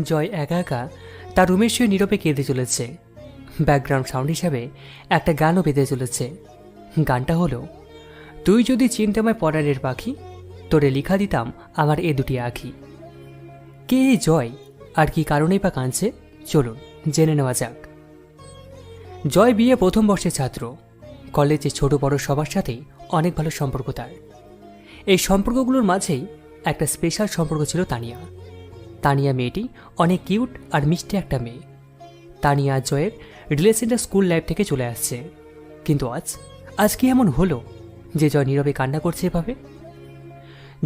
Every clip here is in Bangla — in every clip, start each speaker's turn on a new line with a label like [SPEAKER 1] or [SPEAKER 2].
[SPEAKER 1] জয় একা একা তার রুমে শুয়ে নীরবে কেঁদে চলেছে। ব্যাকগ্রাউন্ড সাউন্ড হিসাবে একটা গানও বেঁধে চলেছে। গানটা হলো, তুই যদি চিন্তাময় পরাণের পাখি, তোরে লিখা দিতাম আমার এ দুটি আঁখি। কে এই জয়, আর কি কারণেই বা কাঁদছে, চলুন জেনে নেওয়া যাক। জয় বিএ প্রথম বর্ষের ছাত্র। কলেজে ছোট বড় সবার সাথেই অনেক ভালো সম্পর্ক তার। এই সম্পর্কগুলোর মাঝেই একটা স্পেশাল সম্পর্ক ছিল তানিয়া। তানিয়া মেয়েটি অনেক কিউট আর মিষ্টি একটা মেয়ে। তানিয়া আর জয়ের রিলেশনটা স্কুল লাইফ থেকে চলে আসছে। কিন্তু আজ কি এমন হলো যে জয় নীরবে কান্না করছে এভাবে?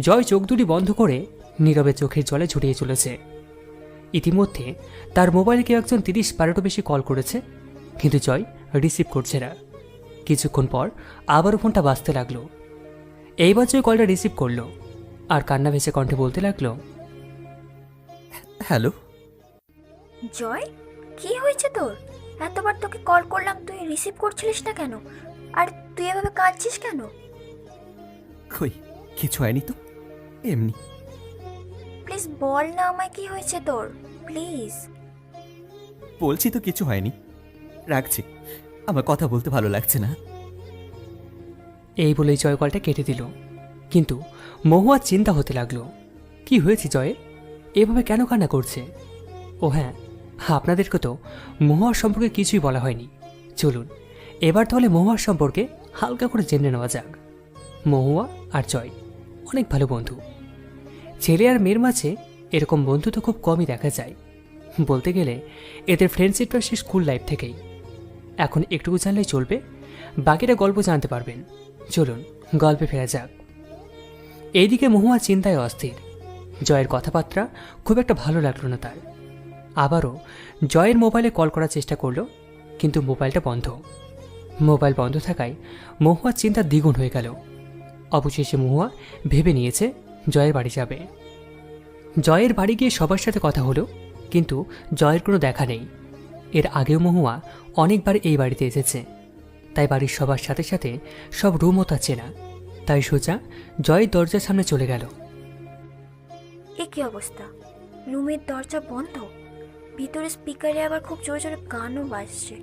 [SPEAKER 1] জয় চোখ দুটি বন্ধ করে নীরবে চোখের জলে ঝুটিয়ে চলেছে। ইতিমধ্যে তার মোবাইলে কেউ একজন 30-12টো বেশি কল করেছে, কিন্তু জয় রিসিভ করছে না। কিছুক্ষণ পর আবারও ফোনটা বাজতে লাগলো। এইবার জয় কলটা রিসিভ করলো আর কান্না ভেসে কণ্ঠে বলতে লাগলো,
[SPEAKER 2] হ্যালো।
[SPEAKER 3] জয়, কি হয়েছে তোর? এতবার তোকে কল করলাম, তুই রিসিভ করছিলিস না কেন? আর তুই এভাবে কাঁদছিস কেন?
[SPEAKER 2] কই, কিছু হয়নি তো, এমনি।
[SPEAKER 3] প্লিজ বল না আমায়, কি হয়েছে তোর, প্লিজ।
[SPEAKER 2] বলছি তো কিছু হয়নি, রাখছি, আমার কথা বলতে ভালো লাগছে না।
[SPEAKER 1] এই বলেই জয় কলটা কেটে দিল। কিন্তু মহুয়ার চিন্তা হতে লাগলো, কি হয়েছে জয়ের, এভাবে কেন কান্না করছে? ও হ্যাঁ, আপনাদেরকে তো মহুয়ার সম্পর্কে কিছুই বলা হয়নি। চলুন এবার তাহলে মহুয়ার সম্পর্কে হালকা করে জেনে নেওয়া যাক। মহুয়া আর জয় অনেক ভালো বন্ধু। ছেলে আর মেয়ের মাঝে এরকম বন্ধু তো খুব কমই দেখা যায়। বলতে গেলে এদের ফ্রেন্ডশিপটা সে স্কুল লাইফ থেকেই। এখন একটুকু জানলেই চলবে, বাকিটা গল্প জানতে পারবেন। চলুন গল্পে ফেরা যাক। এইদিকে মহুয়া চিন্তায় অস্থির। জয়ের কথাবার্তা খুব একটা ভালো লাগলো না তার। আবারও জয়ের মোবাইলে কল করার চেষ্টা করলো, কিন্তু মোবাইলটা বন্ধ। মোবাইল বন্ধ থাকায় মহুয়ার চিন্তা দ্বিগুণ হয়ে গেল। অবশেষে মহুয়া ভেবে নিয়েছে জয়ের বাড়ি যাবে। জয়ের বাড়ি গিয়ে সবার সাথে কথা হলো, কিন্তু জয়ের কোনো দেখা নেই। এর আগেও মহুয়া অনেকবার এই বাড়িতে এসেছে, তাই বাড়ির সবার সাথে সাথে সব রুমও তার চেনা। তাই সোজা জয়ের দরজার সামনে চলে গেল।
[SPEAKER 3] এ কি অবস্থা, রুমের দরজা বন্ধ, ভিতরে স্পিকারে আবার খুব জোরে জোরে গানও বাজছে।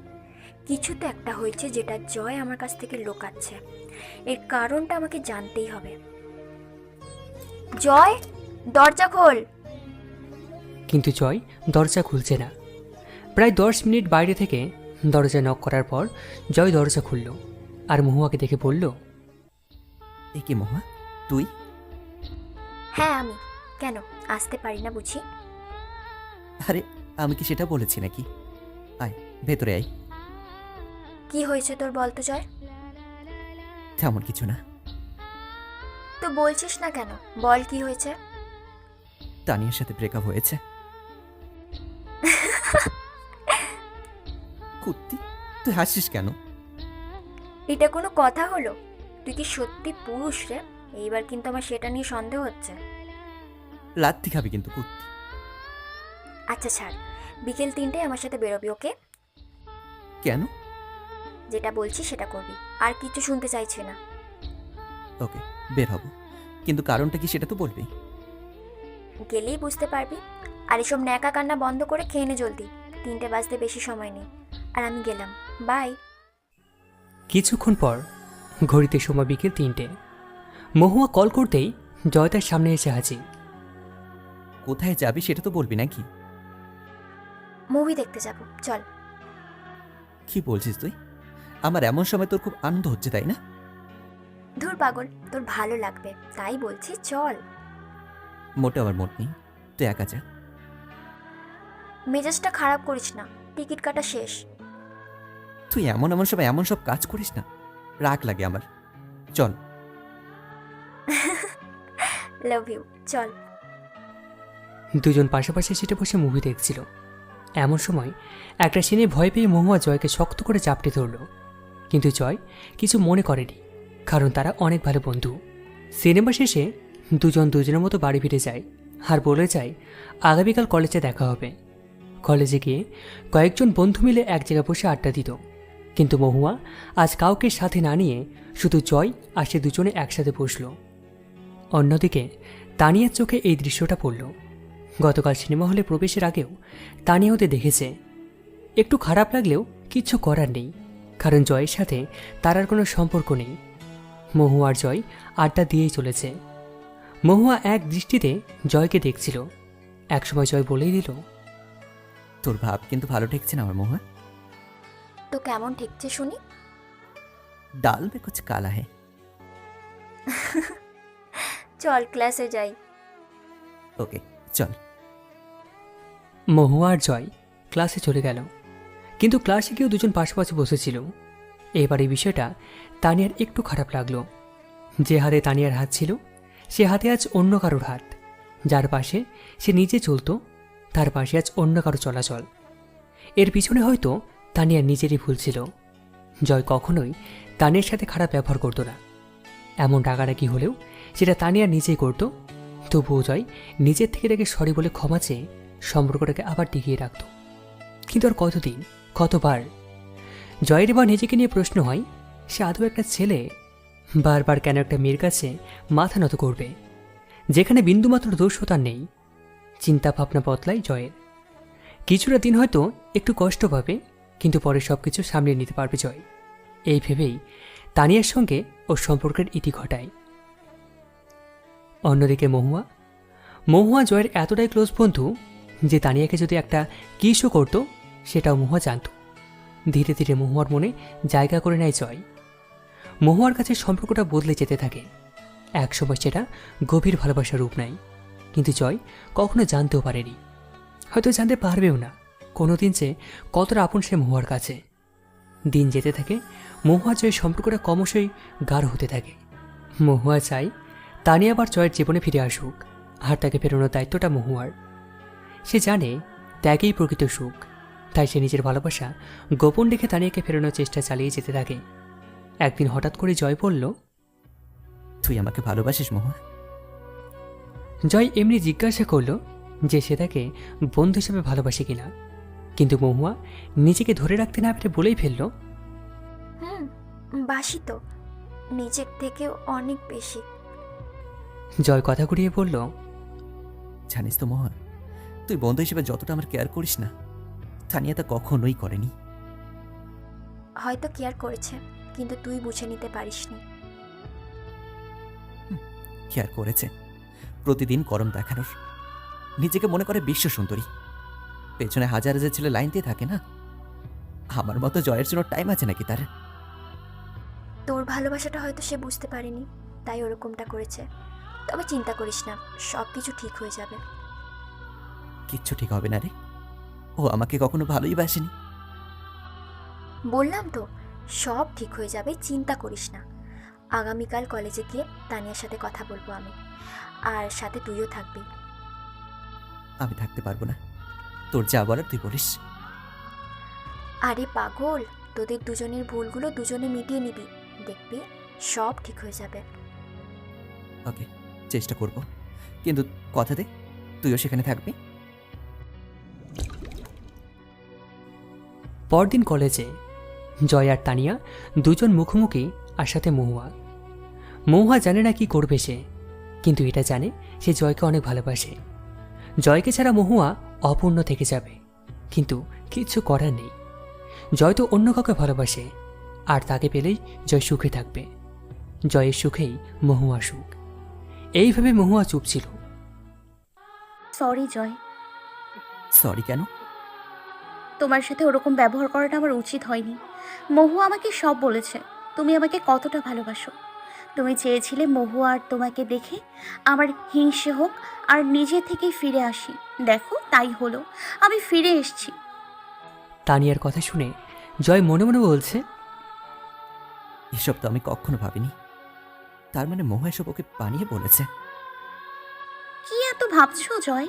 [SPEAKER 3] কিছু তো একটা হয়েছে যেটা জয় আমার কাছ থেকে লুকাচ্ছে। এর কারণটা আমাকে জানতেই হবে। জয়, দরজা খোল।
[SPEAKER 1] কিন্তু জয় দরজা খুলছে না। প্রায় 10 মিনিট বাইরে থেকে দরজা নক করার পর জয় দরজা খুলল আর মহুয়াকে দেখে বলল,
[SPEAKER 2] এ কি মহুয়া, তুই?
[SPEAKER 3] হ্যাঁ আমি। কেন, আসতে পারি না বুঝি?
[SPEAKER 2] আরে আমি কি সেটা বলেছি নাকি? আয় ভেতরে আয়।
[SPEAKER 3] কি হয়েছে তোর, বলতো জয়?
[SPEAKER 2] তেমন কিছু না।
[SPEAKER 3] তো বলছিস না কেন, বল কি হয়েছে।
[SPEAKER 2] তানিয়ার সাথে ব্রেকআপ হয়েছে। কুত্তি, তুই হাসিস কেন?
[SPEAKER 3] এটা কোনো কথা হলো? তুই কি সত্যি পুরুষ রে? এইবার কিন্তু আমার সেটা নিয়ে সন্দেহ হচ্ছে।
[SPEAKER 2] লাত্তি খাবি কিন্তু কুত্তি।
[SPEAKER 3] আচ্ছা ছাড়, বিকেল 3টায় আমার সাথে বেরোবি, ওকে?
[SPEAKER 2] কেন?
[SPEAKER 3] যেটা বলছি সেটা করবি, আর কিছু শুনতে চাইছি না।
[SPEAKER 2] ওকে, বের হব, কিন্তু কারণটা কি সেটা তো বলবি।
[SPEAKER 3] গেলেই বুঝতে পারবি। আর এসব ন্যাকা কান্না বন্ধ করে খেয়ে নে জলদি, 3টে বাজতে বেশি সময় নেই। আর আমি গেলাম, বাই।
[SPEAKER 1] কিছুক্ষণ পর ঘড়িতে সময় বিকেল 3টে। মহুয়া কল করতেই জয় তার সামনে এসে হাজির।
[SPEAKER 2] কোথায় যাবি সেটা তো বলবি নাকি?
[SPEAKER 3] মুভি দেখতে যাব, চল।
[SPEAKER 2] কি বলছিস তুই? আমার এমন সময় তোর খুব আনন্দ হচ্ছে, তাই না?
[SPEAKER 3] ধুর পাগল, তোর ভালো লাগবে তাই বলছি, চল।
[SPEAKER 2] মোটে আমার মোট নেই, তুই একা যা।
[SPEAKER 3] মেজাজটা খারাপ করিস না, টিকিট কাটা শেষ।
[SPEAKER 2] তুই এমন এমন সময় এমন সব কাজ করিস না, রাগ লাগে আমার। চল।
[SPEAKER 3] লাভ ইউ, চল।
[SPEAKER 1] দুজন পাশাপাশি সিটে বসে মুভি দেখছিল। এমন সময় একটা সিনে ভয় পেয়ে মহুয়া জয়কে শক্ত করে চাপটে ধরল, কিন্তু জয় কিছু মনে করেনি, কারণ তারা অনেক ভালো বন্ধু। সিনেমা শেষে দুজন দুজনের মতো বাড়ি ফিরে যায় আর বলে যায় আগামীকাল কলেজে দেখা হবে। কলেজে গিয়ে কয়েকজন বন্ধু মিলে এক জায়গায় বসে আড্ডা দিত, কিন্তু মহুয়া আজ কাউকে সাথে না নিয়ে শুধু জয় আর সে দুজনে একসাথে বসল। অন্যদিকে তানিয়ার চোখে এই দৃশ্যটা পড়ল। গতকাল সিনেমা হলে প্রবেশের আগেও তানিয়া ওদের দেখেছে। একটু খারাপ লাগলেও কিচ্ছু করার নেই, কারণ জয়ের সাথে তার আর কোনো সম্পর্ক নেই। মহুয়া আর জয় আড্ডা দিয়েই চলেছে। মহুয়া এক দৃষ্টিতে জয়কে দেখছিল। একসময় জয় বলেই দিল,
[SPEAKER 2] তোর ভাব কিন্তু ভালো ঠেকছে না আমার মহুয়া।
[SPEAKER 3] তো কেমন ঠেকছে শুনি?
[SPEAKER 2] ডাল মে কুছ কালা হে।
[SPEAKER 3] চল ক্লাসে যাই।
[SPEAKER 2] ওকে চল।
[SPEAKER 1] মহুয়া আর জয় ক্লাসে চলে গেল। কিন্তু ক্লাসে গিয়েও দুজন পাশাপাশি বসেছিল। এবার এই বিষয়টা তানিয়ার একটু খারাপ লাগলো। যে হাতে তানিয়ার হাত ছিল, সে হাতে আজ অন্য কারোর হাত। যার পাশে সে নিজে চলতো, তার পাশে আজ অন্য কারো চলাচল। এর পিছনে হয়তো তানিয়ার নিজেরই ভুল ছিল। জয় কখনোই তানিয়ার সাথে খারাপ ব্যবহার করতো না। এমন রাগারাগি হলেও সেটা তানিয়া নিজেই করত। তবুও জয় নিজের থেকে তাকে সরি বলে ক্ষমা চেয়ে সম্পর্কটাকে আবার টিকিয়ে রাখত। কিন্তু আর কতদিন, কতবার? জয়ের এবার নিজেকে নিয়ে প্রশ্ন হয়, সে আদৌ একটা ছেলে? বারবার কেন একটা মেয়ের কাছে মাথা নত করবে, যেখানে বিন্দুমাত্র দোষও তার নেই? চিন্তা ভাবনা বদলায় জয়ের। কিছুটা দিন হয়তো একটু কষ্ট পাবে, কিন্তু পরে সবকিছু সামলিয়ে নিতে পারবে জয়। এই ভেবেই তানিয়ার সঙ্গে ওর সম্পর্কের ইতি ঘটায়। অন্যদিকে মহুয়া জয়ের এতটাই ক্লোজ বন্ধু যে তানিয়াকে যদি একটা কিসও করতো, সেটাও মহুয়া জানত। ধীরে ধীরে মহুয়ার মনে জায়গা করে নেয় জয়। মহুয়ার কাছে সম্পর্কটা বদলে যেতে থাকে। একসময় সেটা গভীর ভালোবাসার রূপ নেয়, কিন্তু জয় কখনো জানতেও পারেনি, হয়তো জানতে পারবেও না কোনোদিন যে কতটা আপন সে মহুয়ার কাছে। দিন যেতে থাকে, মহুয়া জয়ের সম্পর্কটা ক্রমশই গাঢ় হতে থাকে। মহুয়া চায় তানিয়া আবার জয়ের জীবনে ফিরে আসুক, আর তাকে ফেরানোর দায়িত্বটা মহুয়ার। সে জানে ত্যাগেই প্রকৃত সুখ, তাই সে নিজের ভালোবাসা গোপন রেখে তানিয়াকে ফেরানোর চেষ্টা চালিয়ে যেতে থাকে। একদিন হঠাৎ করে জয় বলল,
[SPEAKER 2] তুই আমাকে ভালোবাসিস মহুয়া?
[SPEAKER 1] জয় এমনি জিজ্ঞাসা করল যে সে তাকে বন্ধু হিসেবে ভালোবাসে কিনা, কিন্তু মহুয়া নিজেকে ধরে রাখতে না পেরে বলেই ফেলল,
[SPEAKER 3] বাসি তো, নিজের থেকেও অনেক বেশি।
[SPEAKER 1] জয় কথা ঘুরিয়ে বলল,
[SPEAKER 2] জানিস তো মহুয়া, তুই বন্ধু হিসেবে যতটা আমার কেয়ার করিস না, তানিয়া তা কখনোই করেনি।
[SPEAKER 3] হয়তো কেয়ার করেছে, কিন্তু তুই বুঝে নিতে পারিসনি।
[SPEAKER 2] কেয়ার করেছে, প্রতিদিন গরম দেখানোর, নিজেকে মনে করে বিশ্ব সুন্দরী। পেছনে হাজার হাজার ছেলে লাইন দিয়ে থাকে না, আমার মতো জয়ের জন্য টাইম আছে নাকি তার?
[SPEAKER 3] তোর ভালোবাসাটা হয়তো সে বুঝতে পারেনি, তাই ওরকমটা করেছে। তবে চিন্তা করিস না, সব কিছু ঠিক হয়ে যাবে।
[SPEAKER 2] কিচ্ছু ঠিক হবে না রে, ও আমাকে কখনো ভালোই বাসেনি।
[SPEAKER 3] বললাম তো, সব ঠিক হয়ে যাবে, চিন্তা করিস না। আগামীকাল কলেজে গিয়ে তানিয়ার সাথে কথা বলবো আমি, আর সাথে তুইও থাকবি।
[SPEAKER 2] আমি থাকতে পারবো না, তোর যা বলার তুই বলিস।
[SPEAKER 3] আরে পাগল, তোদের দুজনের ভুলগুলো দুজনে মিটিয়ে নিবি, দেখবি সব ঠিক হয়ে যাবে।
[SPEAKER 2] ওকে, চেষ্টা করব, কিন্তু কথা দে তুইও সেখানে থাকবি।
[SPEAKER 1] পরদিন কলেজে জয় আর তানিয়া দুজন মুখোমুখি, আর সাথে মহুয়া জানে না কি করবে সে, কিন্তু এটা জানে সে জয়কে অনেক ভালোবাসে। জয়কে ছাড়া মহুয়া অপূর্ণ থেকে যাবে, কিন্তু কিচ্ছু করার নেই। জয় তো অন্য কাউকে ভালোবাসে, আর তাকে পেলেই জয় সুখে থাকবে। জয়ের সুখেই মহুয়া সুখ। এইভাবে মহুয়া চুপ ছিল।
[SPEAKER 4] সরি জয়,
[SPEAKER 2] সরি কেন?
[SPEAKER 4] তোমার সাথে ওরকম ব্যবহার করাটা আমার উচিত হয়নি। মহু আমাকে সব বলেছে, তুমি আমাকে কতটা ভালোবাসো। তুমি চেয়েছিলে মহু আর তোমাকে দেখে আমার হিংসে হোক আর নিজে থেকেই ফিরে আসি। দেখো তাই হলো, আমি ফিরে এসেছি।
[SPEAKER 1] তানিয়ার কথা শুনে জয় মনে মনে বলছে,
[SPEAKER 2] এসব তো আমি কখনো ভাবিনি। তার মানে মহুয়া এসব ওকে বানিয়ে বলেছে।
[SPEAKER 4] কি এত ভাবছো জয়?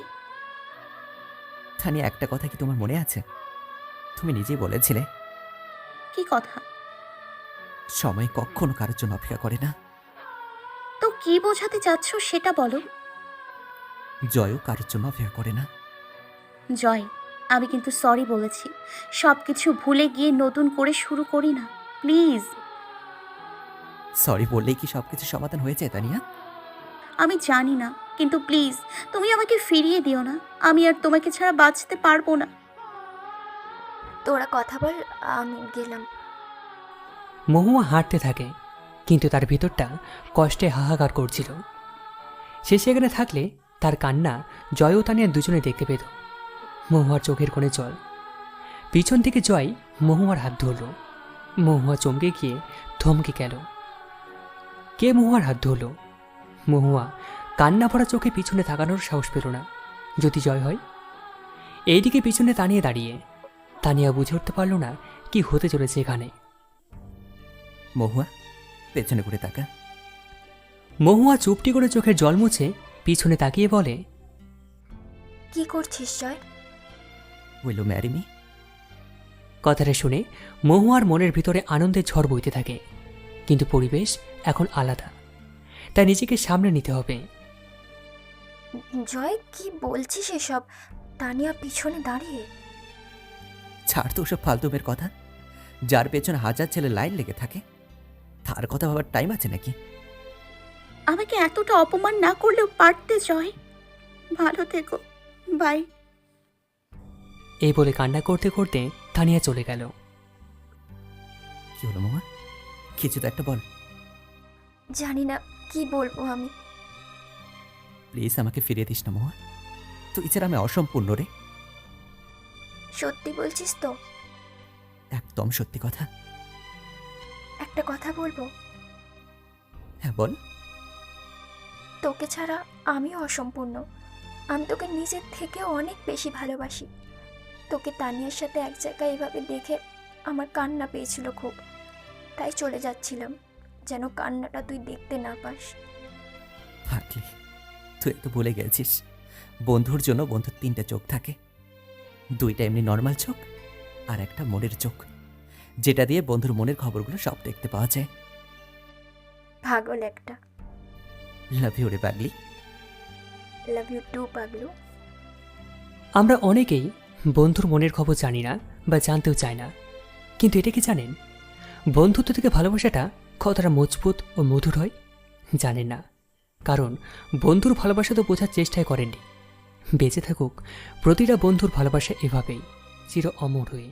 [SPEAKER 2] তানিয়া, একটা কথা কি তোমার মনে আছে? তুমি নিজেই বলেছিলে
[SPEAKER 4] কি কথা?
[SPEAKER 2] সময় কখনো কারোর জন্য অপেক্ষা করে না।
[SPEAKER 4] তো কি বোঝাতে চাচ্ছ সেটা বলো।
[SPEAKER 2] জয়ও কারোর জন্য অপেক্ষা করে না।
[SPEAKER 4] জয়, আমি কিন্তু সরি বলেছি। সব কিছু ভুলে গিয়ে নতুন করে শুরু করি না, প্লিজ।
[SPEAKER 2] সরি বললেই কি সবকিছু সমাধান হয়ে যায় তানিয়া?
[SPEAKER 4] আমি জানি না, কিন্তু প্লিজ তুমি আমাকে ফিরিয়ে দিও না। আমি আর তোমাকে ছাড়া বাঁচতে পারবো না।
[SPEAKER 3] তোরা কথা বল, আমি গেলাম।
[SPEAKER 1] মহুয়া হাঁটতে থাকে, কিন্তু তার ভিতরটা কষ্টে হাহাকার করছিল। সে সেখানে থাকলে তার কান্না জয় ও তানিয়া দুজনে দেখতে পেত। মহুয়ার চোখের কোণে জল। পিছন থেকে জয় মহুয়ার হাত ধরল। মহুয়া চমকে গিয়ে থমকে গেল। কে মহুয়ার হাত ধরল? মহুয়া কান্না ভরা চোখে পিছনে তাকানোর সাহস পেল না। যদি জয় হয়। এইদিকে পিছনে তানিয়া দাঁড়িয়ে। তানিয়া বুঝে উঠতে পারল না কি হতে চলেছে এখানে।
[SPEAKER 2] মহুয়া, পেছনে ঘুরে তাকা।
[SPEAKER 1] মহুয়া চুপটি করে চোখের জল মুছে পিছনে তাকিয়ে বলে,
[SPEAKER 3] কি করছিস Joy?
[SPEAKER 2] Will you marry me?
[SPEAKER 1] কথাটা শুনে মহুয়ার মনের ভিতরে আনন্দের ঝড় বইতে থাকে। কিন্তু পরিবেশ এখন আলাদা, তাই নিজেকে সামনে নিতে হবে।
[SPEAKER 3] জয়, কি বলছিস এসব? তানিয়া পিছনে দাঁড়িয়ে।
[SPEAKER 2] ছাড় তো ওসব ফালতুমের কথা। যার পেছনে হাজার ছেলে লাইন লেগে থাকে, তার কথা ভাবার টাইম আছে নাকি?
[SPEAKER 4] আমাকে এতটা অপমান না করলেও পারতে জয়। ভালো থেকো, বাই।
[SPEAKER 1] এই বলে কান্না করতে করতে তানিয়া চলে গেল।
[SPEAKER 2] কি হলো মহুয়া? কিছু তো একটা বল।
[SPEAKER 3] জানি না কি বলবো আমি।
[SPEAKER 2] প্লিজ আমাকে ফিরিয়ে দিস না মহুয়া। তুই ছাড়া আমি অসম্পূর্ণ রে।
[SPEAKER 3] সত্যি বলছিস তো?
[SPEAKER 2] একদম সত্যি কথা।
[SPEAKER 3] একটা কথা বলবো?
[SPEAKER 2] হ্যাঁ বল।
[SPEAKER 3] তোকে ছাড়া আমিও অসম্পূর্ণ। আমি তোকে নিজের থেকে অনেক বেশি ভালোবাসি। তোকে তানিয়ার সাথে এক জায়গায় এভাবে দেখে আমার কান্না পেয়েছিল খুব, তাই চলে যাচ্ছিলাম, যেন কান্নাটা তুই দেখতে না পাস।
[SPEAKER 2] থাকলে তুই তো ভুলে গেছিস, বন্ধুর জন্য বন্ধুর 3টে চোখ থাকে। 2টা এমনি নর্মাল চোখ, আর একটা মনের চোখ, যেটা দিয়ে বন্ধুর মনের খবরগুলো সব দেখতে পাওয়া যায়।
[SPEAKER 3] পাগল একটা।
[SPEAKER 2] লাভ ইউ রে পাগলি।
[SPEAKER 3] লাভ ইউ টু পাগলু।
[SPEAKER 1] আমরা অনেকেই বন্ধুর মনের খবর জানি না বা জানতেও চাই না, কিন্তু এটা কি জানেন বন্ধুত্ব থেকে ভালোবাসাটা কতটা মজবুত ও মধুর হয়? জানেন না, কারণ বন্ধুর ভালোবাসা তো বোঝার চেষ্টাই করেননি। বেঁচে থাকুক প্রতিটা বন্ধুর ভালোবাসা এভাবেই চির অমর হয়ে।